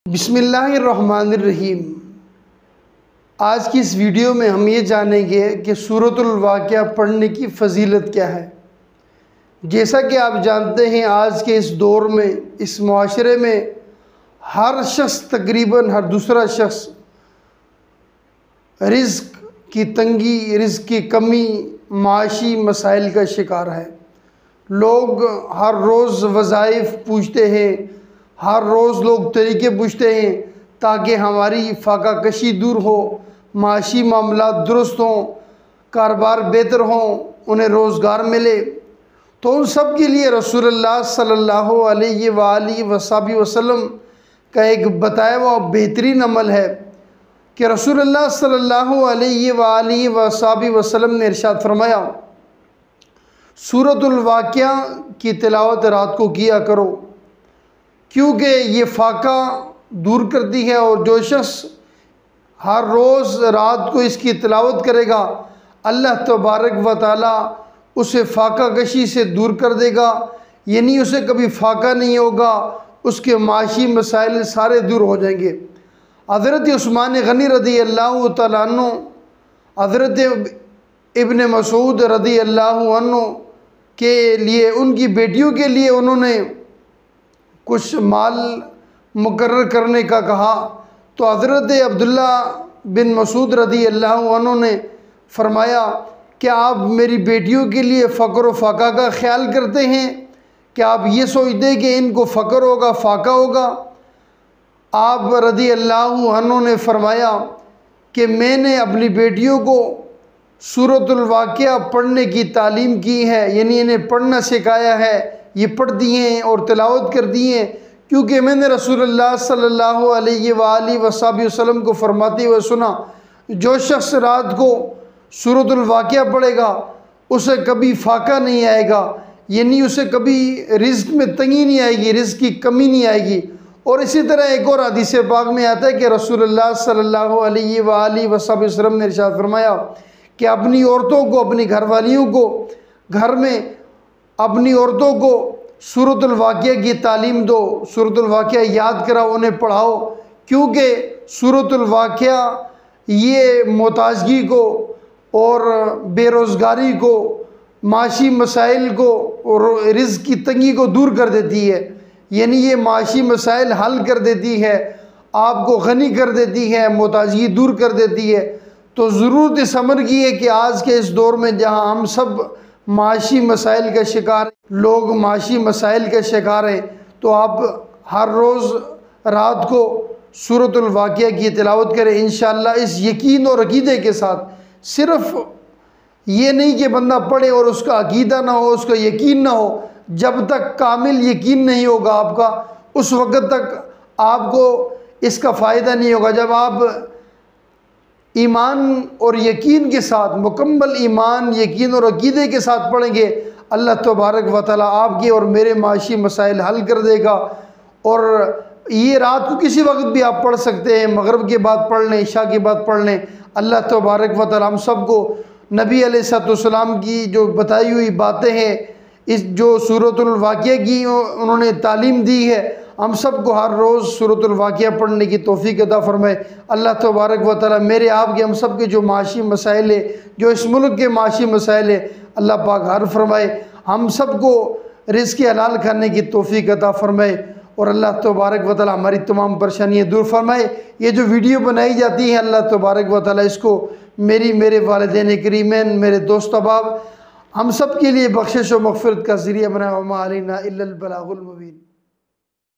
बिस्मिल्लाहिर्रहमानिर्रहीम। आज की इस वीडियो में हम ये जानेंगे कि सूरतुल वाक़िया पढ़ने की फ़जीलत क्या है। जैसा कि आप जानते हैं, आज के इस दौर में, इस मुआशरे में हर शख्स, तकरीबन हर दूसरा शख्स रिज़्क़ की तंगी, रिज़्क़ की कमी, माशी मसाइल का शिकार है। लोग हर रोज़ वज़ाइफ पूछते हैं, हर रोज़ लोग तरीके पूछते हैं ताकि हमारी फाका कशी दूर हो, माशी मामला दुरुस्त हों, कारोबार बेहतर हों, उन्हें रोज़गार मिले। तो उन सब के लिए रसूलुल्लाह सल्लल्लाहु अलैहि वसल्लम का एक बताया हुआ बेहतरीन अमल है कि रसूलुल्लाह सल्लल्लाहु अलैहि वसल्लम ने इरशाद फरमाया, सूरतुल वाक़िया की तिलावत रात को किया करो, क्योंकि ये फाका दूर करती है। और जो शख्स हर रोज़ रात को इसकी तिलावत करेगा, अल्लाह तबारक व तआला उसे फाका कशी से दूर कर देगा। यानी उसे कभी फाका नहीं होगा, उसके माशी मसाइल सारे दूर हो जाएंगे। हज़रत उस्मान गनी रदी अल्लाह तआला अन्हु, हज़रत इब्न मसूद रदी अल्लाह अन्हु के लिए, उनकी बेटियों के लिए उन्होंने कुछ माल मुकर्रर करने का कहा। तो हज़रत अब्दुल्ला बिन मसूद रदी अल्लाह अन्हु ने फरमाया कि आप मेरी बेटियों के लिए फ़क्र व फ़ाका का ख्याल करते हैं, कि आप ये सोचते हैं कि इनको फ़क्र होगा, फ़ाका होगा। आप रदी अल्लाह अन्हु ने फरमाया कि मैंने अपनी बेटियों को सूरतुल वाक़िया पढ़ने की तालीम की है, यानी इन्हें पढ़ना सिखाया है। ये पढ़ती हैं और तिलावत करती हैं, क्योंकि मैंने रसूलुल्लाह सल्लल्लाहु अलैहि वसल्लम को फरमाते हुए सुना, जो शख्स रात को सूरतुल वाक़िया पढ़ेगा उसे कभी फाका नहीं आएगा, यानी उसे कभी रिज़्क़ में तंगी नहीं आएगी, रिज़्क़ की कमी नहीं आएगी। और इसी तरह एक और हदीस पाक में आता है कि रसूलुल्लाह सल्लल्लाहु अलैहि वसल्लम ने इरशाद फरमाया कि अपनी औरतों को, अपनी घरवालियों को, घर में अपनी औरतों को सूरतुल वाक़िया की तालीम दो, सूरतुल वाक़िया याद कराओ, उन्हें पढ़ाओ, क्योंकि सूरतुल वाक़िया ये मोहताजगी को और बेरोज़गारी को, माशी मसाइल को और रिज़्क़ की तंगी को दूर कर देती है। यानी ये माशी मसाइल हल कर देती है, आपको गनी कर देती है, मोहताजगी दूर कर देती है। तो ज़रूरत इस अमर की है कि आज के इस दौर में जहाँ हम सब माशी मसाइल का शिकार, लोग माशी मसाइल के शिकार हैं, तो आप हर रोज़ रात को सूरतुल वाक़िया की तिलावत करें इंशाअल्लाह, इस यकीन और अक़ीदे के साथ। सिर्फ़ ये नहीं कि बंदा पढ़े और उसका अक़ीदा ना हो, उसका यकीन ना हो। जब तक कामिल यकीन नहीं होगा आपका, उस वक़्त तक आपको इसका फ़ायदा नहीं होगा। जब आप ईमान और यकीन के साथ, मुकम्मल ईमान, यकीन और अक़ीदे के साथ पढ़ेंगे, अल्लाह तबारक व तआला आपके और मेरे माशी मसाइल हल कर देगा। और ये रात को किसी वक्त भी आप पढ़ सकते हैं, मगरिब के बाद पढ़ लें, इशा के बाद पढ़ लें। अल्लाह तबारक व तआला हम सबको नबी अलैहिस्सलाम की जो बताई हुई बातें हैं, इस जो सूरतुल वाक़िया की उन्होंने तालीम दी है, हम सबको हर रोज़ सूरतुल वाक़िया पढ़ने की तौफ़ीक़ अता फ़रमाए। अल्लाह तबारक व तआला मेरे आपके हम सब के जो माशी मसाइल है, जो इस मुल्क के माशी मसाइल है, अल्लाह पाक हल फरमाए। हम सबको रिज़्क़ हलाल खाने की तौफ़ीक़ अता फ़रमाए और अल्लाह तबारक व तआला हमारी तमाम परेशानियाँ दूर फरमाए। ये जो वीडियो बनाई जाती है, अल्लाह तबारक व तआला इसको मेरे वालिदैन करीमैन, मेरे दोस्त अहबाब, हम सब के लिए बख्शिश व मग़फ़िरत का ज़रिया बनाए। वमा अलैना इल्लल बलागुल मुबीन।